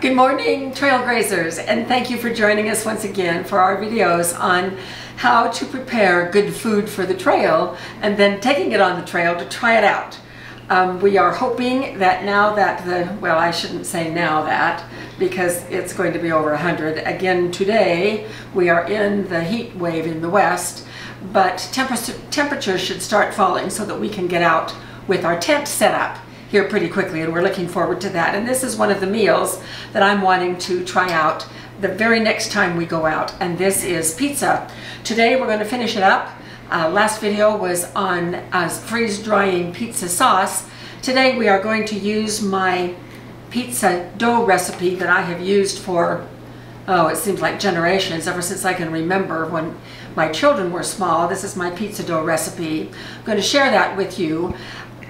Good morning, trail grazers, and thank you for joining us once again for our videos on how to prepare good food for the trail and then taking it on the trail to try it out. We are hoping that now that well, I shouldn't say now that, because it's going to be over 100. Again, today we are in the heat wave in the west, but temperatures should start falling so that we can get out with our tent set up here pretty quickly, and we're looking forward to that. And this is one of the meals that I'm wanting to try out the very next time we go out, and this is pizza. Today we're going to finish it up. Last video was on freeze drying pizza sauce. Today we are going to use my pizza dough recipe that I have used for, oh, it seems like generations, ever since I can remember when my children were small. This is my pizza dough recipe. I'm going to share that with you.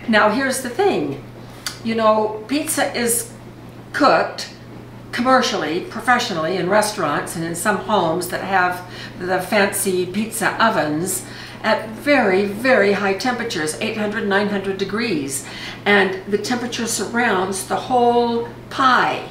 Now here's the thing, you know, pizza is cooked commercially, professionally in restaurants and in some homes that have the fancy pizza ovens at very, very high temperatures, 800, 900 degrees, and the temperature surrounds the whole pie.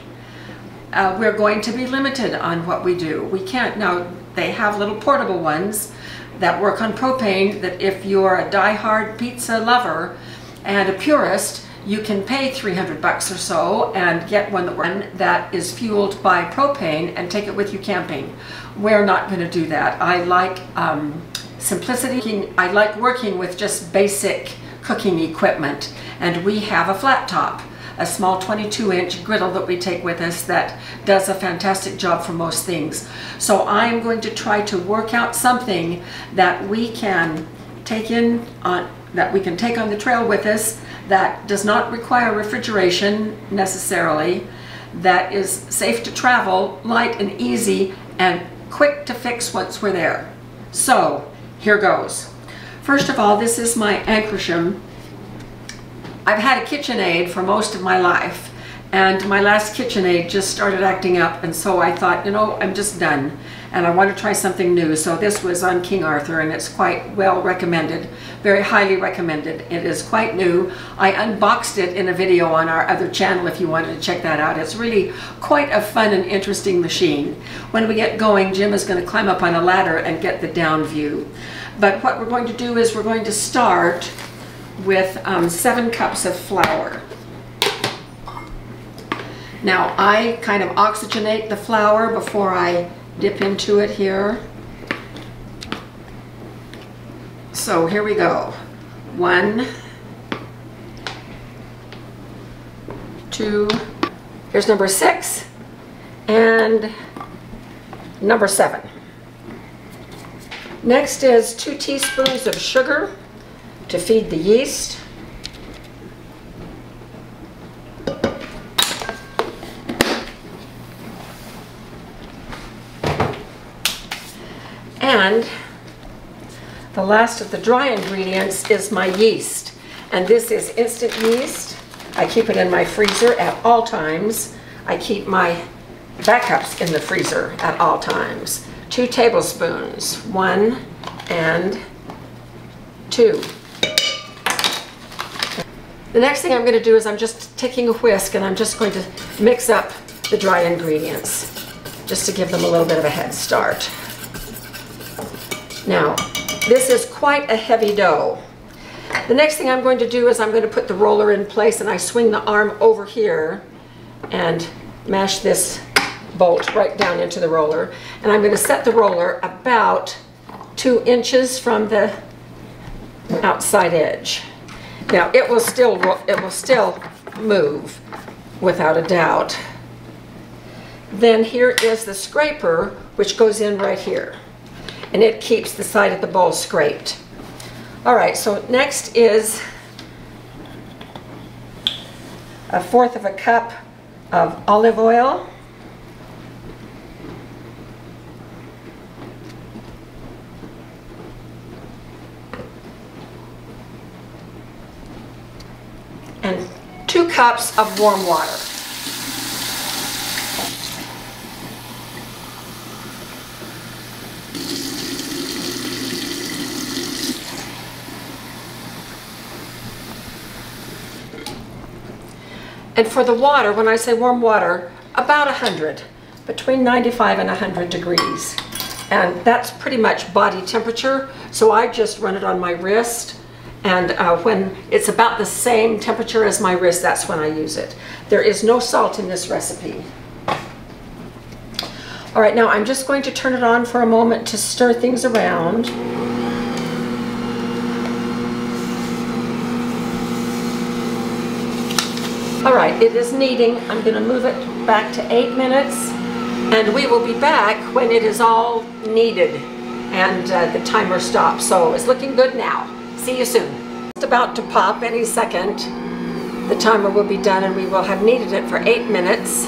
We're going to be limited on what we do. We can't, now they have little portable ones that work on propane that if you're a die-hard pizza lover and a purist, you can pay $300 or so and get one that is fueled by propane and take it with you camping. We're not going to do that. I like simplicity. I like working with just basic cooking equipment, and we have a flat top, a small 22-inch griddle that we take with us that does a fantastic job for most things. So I'm going to try to work out something that we can take on the trail with us, that does not require refrigeration necessarily, that is safe to travel, light and easy, and quick to fix once we're there. So here goes. First of all, this is my Ancrisham. I've had a KitchenAid for most of my life, and my last KitchenAid just started acting up, and so I thought, you know, I'm just done and I want to try something new. So this was on King Arthur, and it's quite well recommended, very highly recommended. It is quite new. I unboxed it in a video on our other channel if you wanted to check that out. It's really quite a fun and interesting machine. When we get going, Jim is going to climb up on a ladder and get the down view. But what we're going to do is we're going to start with 7 cups of flour. Now I kind of oxygenate the flour before I dip into it here. So here we go. 1, 2, here's number 6, and number 7. Next is 2 teaspoons of sugar to feed the yeast. And the last of the dry ingredients is my yeast. And this is instant yeast. I keep it in my freezer at all times. I keep my backups in the freezer at all times. 2 tablespoons, 1 and 2. The next thing I'm going to do is I'm just taking a whisk and I'm just going to mix up the dry ingredients just to give them a little bit of a head start. Now, this is quite a heavy dough. The next thing I'm going to do is I'm going to put the roller in place, and I swing the arm over here and mash this bolt right down into the roller. And I'm going to set the roller about 2 inches from the outside edge. Now, it will still move without a doubt. Then here is the scraper, which goes in right here, and it keeps the side of the bowl scraped. All right, so next is 1/4 cup of olive oil. And 2 cups of warm water. And for the water, when I say warm water, about 100, between 95 and 100 degrees. And that's pretty much body temperature, so I just run it on my wrist, and when it's about the same temperature as my wrist, that's when I use it. There is no salt in this recipe. All right, now I'm just going to turn it on for a moment to stir things around. All right, it is kneading. I'm going to move it back to 8 minutes, and we will be back when it is all kneaded and the timer stops. So it's looking good now. See you soon. It's about to pop any second. The timer will be done and we will have kneaded it for 8 minutes.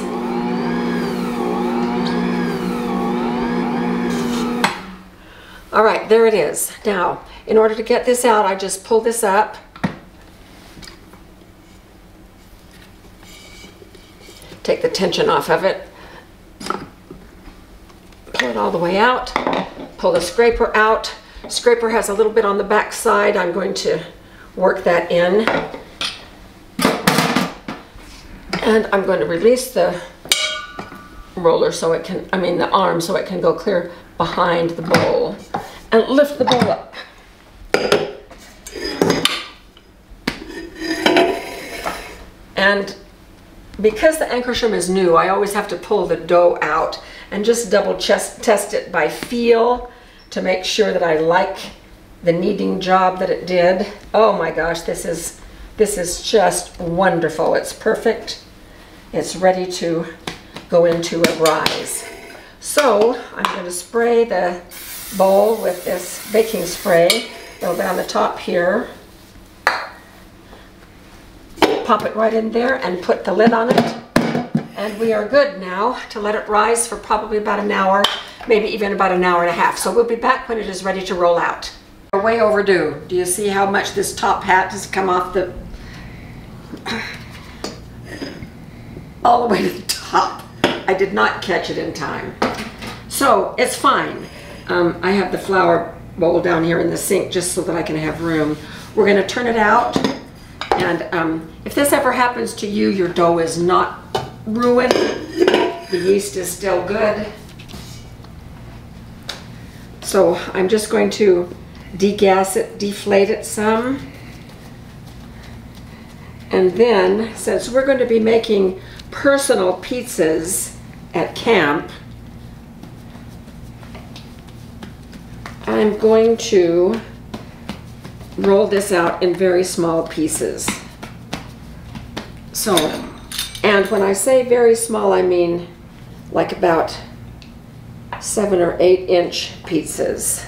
All right, there it is. Now, in order to get this out, I just pull this up. Take the tension off of it. Pull it all the way out. Pull the scraper out. Scraper has a little bit on the back side. I'm going to work that in. And I'm going to release the roller so it can, the arm so it can go clear behind the bowl. And lift the bowl up. And because the Anckersham is new, I always have to pull the dough out and just double test it by feel to make sure that I like the kneading job that it did. Oh my gosh, this is just wonderful. It's perfect. It's ready to go into a rise. So I'm going to spray the bowl with this baking spray. Go down the top here. Pop it right in there and put the lid on it. And we are good now to let it rise for probably about an hour, maybe even about an hour and a half. So we'll be back when it is ready to roll out. We're way overdue. Do you see how much this top hat has come off the... all the way to the top. I did not catch it in time. So it's fine. I have the flour bowl down here in the sink just so that I can have room. We're going to turn it out. And if this ever happens to you, your dough is not ruined. The yeast is still good. So I'm just going to degas it, deflate it some. And then, since we're going to be making personal pizzas at camp, I'm going to roll this out in very small pieces. So, and when I say very small, I mean like about 7 or 8 inch pizzas.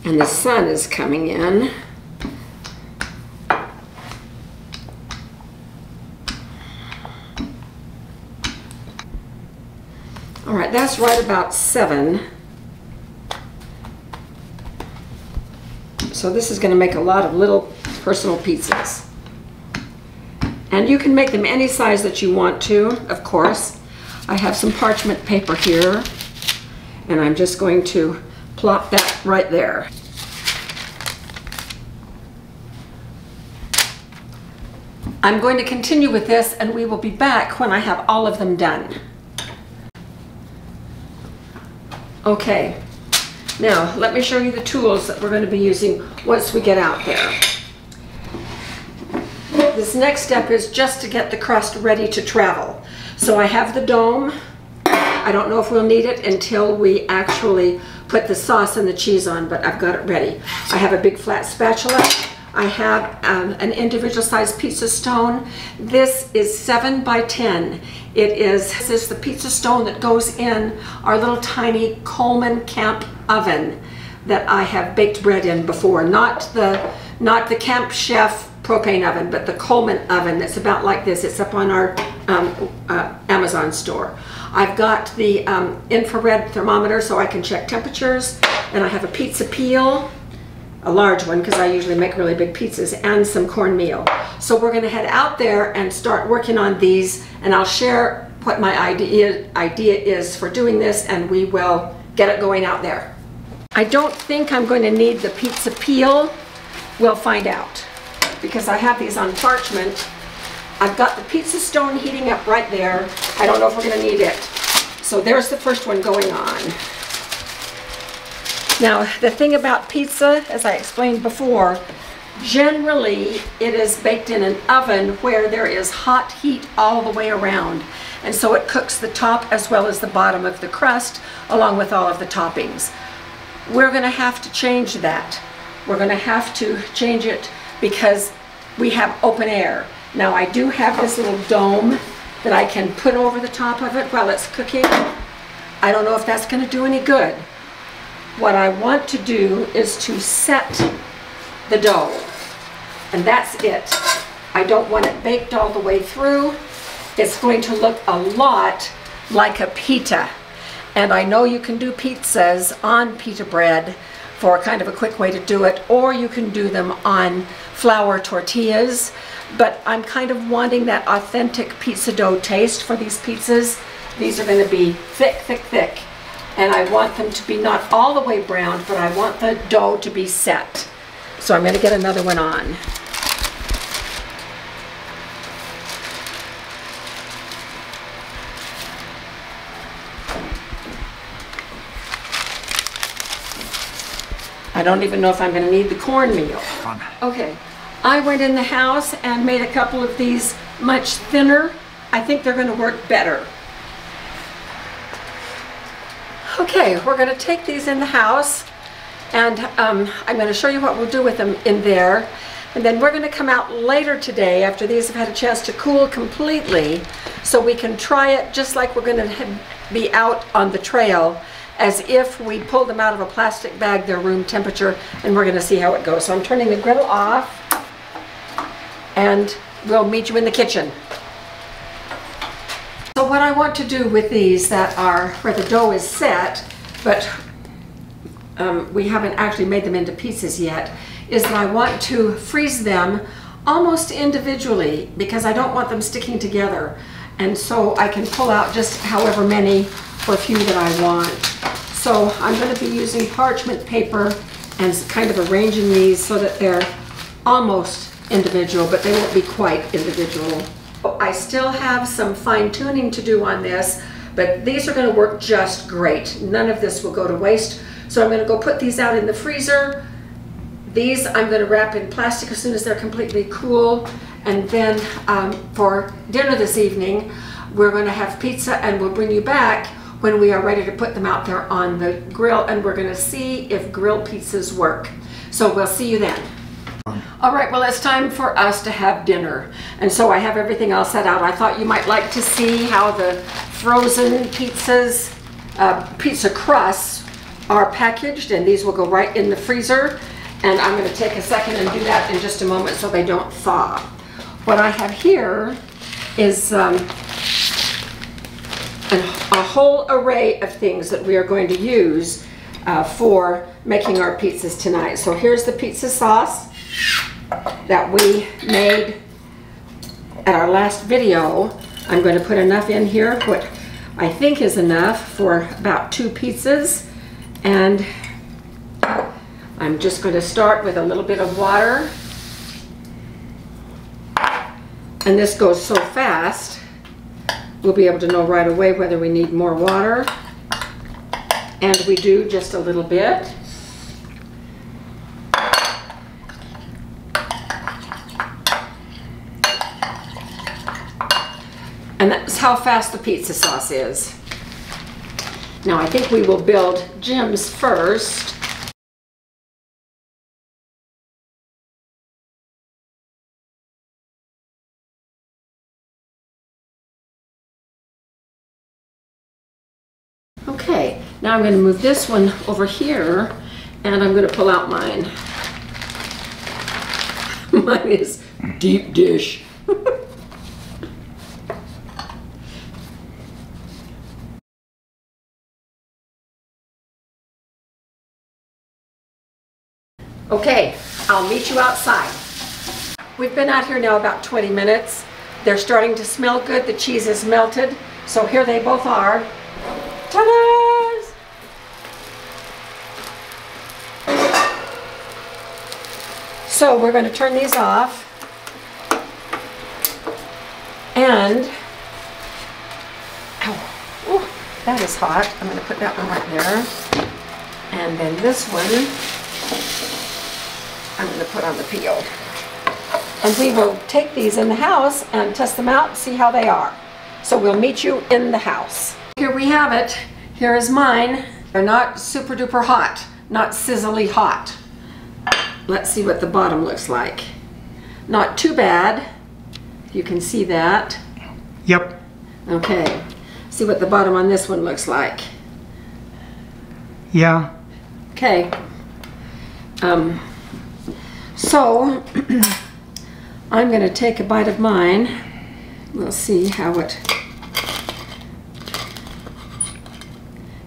And the sun is coming in. All right, that's right about 7. So this is going to make a lot of little personal pizzas. And you can make them any size that you want to, of course. I have some parchment paper here, and I'm just going to plop that right there. I'm going to continue with this, and we will be back when I have all of them done. Okay, now let me show you the tools that we're going to be using once we get out there. This next step is just to get the crust ready to travel. So I have the dome. I don't know if we'll need it until we actually put the sauce and the cheese on, but I've got it ready. I have a big flat spatula. I have an individual sized pizza stone. This is 7 by 10. This is the pizza stone that goes in our little tiny Coleman Camp oven that I have baked bread in before. Not the Camp Chef propane oven, but the Coleman oven that's about like this. It's up on our Amazon store. I've got the infrared thermometer so I can check temperatures, and I have a pizza peel, a large one because I usually make really big pizzas, and some cornmeal. So we're going to head out there and start working on these, and I'll share what my idea is for doing this, and we will get it going out there. I don't think I'm going to need the pizza peel We'll find out, because I have these on parchment. I've got the pizza stone heating up right there. I don't know if we're going to need it. So there's the first one going on. Now, the thing about pizza, as I explained before, generally it is baked in an oven where there is hot heat all the way around. And so it cooks the top as well as the bottom of the crust, along with all of the toppings. We're going to have to change that. We're going to have to change it because we have open air. Now, I do have this little dome that I can put over the top of it while it's cooking. I don't know if that's going to do any good. What I want to do is to set the dough, and that's it. I don't want it baked all the way through. It's going to look a lot like a pita, and I know you can do pizzas on pita bread for kind of a quick way to do it, or you can do them on flour tortillas, but I'm kind of wanting that authentic pizza dough taste for these pizzas. These are going to be thick, thick, thick, and I want them to be not all the way browned, but I want the dough to be set. So I'm going to get another one on. I don't even know if I'm going to need the cornmeal. Okay, I went in the house and made a couple of these much thinner. I think they're going to work better. Okay, we're going to take these in the house, and I'm going to show you what we'll do with them in there. And then we're going to come out later today after these have had a chance to cool completely, so we can try it just like we're going to be out on the trail, as if we pulled them out of a plastic bag, they're room temperature, and we're going to see how it goes. So I'm turning the griddle off, and we'll meet you in the kitchen. So what I want to do with these that are where the dough is set, but we haven't actually made them into pieces yet, is that I want to freeze them almost individually, because I don't want them sticking together. And so I can pull out just however many or few that I want. So I'm going to be using parchment paper and kind of arranging these so that they're almost individual, but they won't be quite individual. I still have some fine tuning to do on this, but these are going to work just great. None of this will go to waste. So I'm going to go put these out in the freezer. These I'm going to wrap in plastic as soon as they're completely cool. And then for dinner this evening, we're going to have pizza, and we'll bring you back when we are ready to put them out there on the grill, and we're going to see if grilled pizzas work. So we'll see you then. All right, well, it's time for us to have dinner. And so I have everything all set out. I thought you might like to see how the frozen pizzas, pizza crusts are packaged, and these will go right in the freezer. And I'm going to take a second and do that in just a moment so they don't thaw. What I have here is a whole array of things that we are going to use for making our pizzas tonight. So here's the pizza sauce that we made at our last video. I'm going to put enough in here, what I think is enough for about 2 pizzas. And I'm just going to start with a little bit of water. And this goes so fast, we'll be able to know right away whether we need more water. And we do just a little bit. And that's how fast the pizza sauce is. Now I think we will build Jim's first. Okay, now I'm going to move this one over here, and I'm going to pull out mine. Mine is deep dish. Okay, I'll meet you outside. We've been out here now about 20 minutes. They're starting to smell good. The cheese is melted. So here they both are. Ta-da! So we're going to turn these off. And, ooh, that is hot. I'm going to put that one right there. And then this one, I'm going to put on the peel. And we will take these in the house and test them out and see how they are. So we'll meet you in the house. Here we have it. Here is mine. They're not super duper hot, not sizzly hot. Let's see what the bottom looks like. Not too bad. You can see that. Yep. Okay. See what the bottom on this one looks like. Yeah. Okay. So I'm going to take a bite of mine. We'll see how it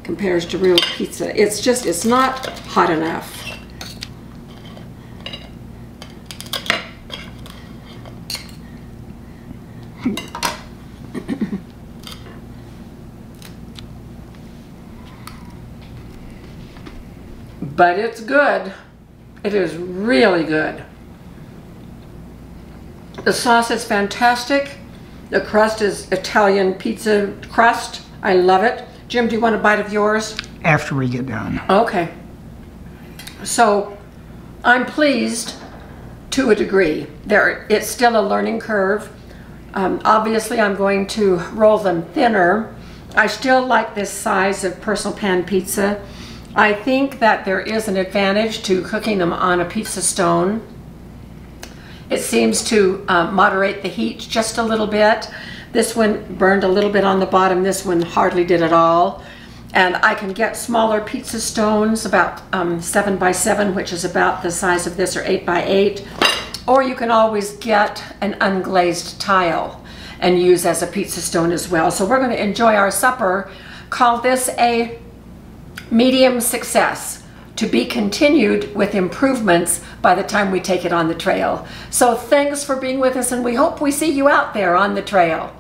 compares to real pizza. It's not hot enough. But it's good. It is really good. The sauce is fantastic. The crust is Italian pizza crust. I love it. Jim, do you want a bite of yours? After we get done. Okay. So I'm pleased to a degree. It's still a learning curve. Obviously, I'm going to roll them thinner. I still like this size of personal pan pizza. I think that there is an advantage to cooking them on a pizza stone. It seems to moderate the heat just a little bit. This one burned a little bit on the bottom. This one hardly did at all. And I can get smaller pizza stones, about 7 by 7, which is about the size of this, or 8 by 8. Or you can always get an unglazed tile and use as a pizza stone as well. So we're going to enjoy our supper. Call this a medium success, to be continued with improvements by the time we take it on the trail. So thanks for being with us, and we hope we see you out there on the trail.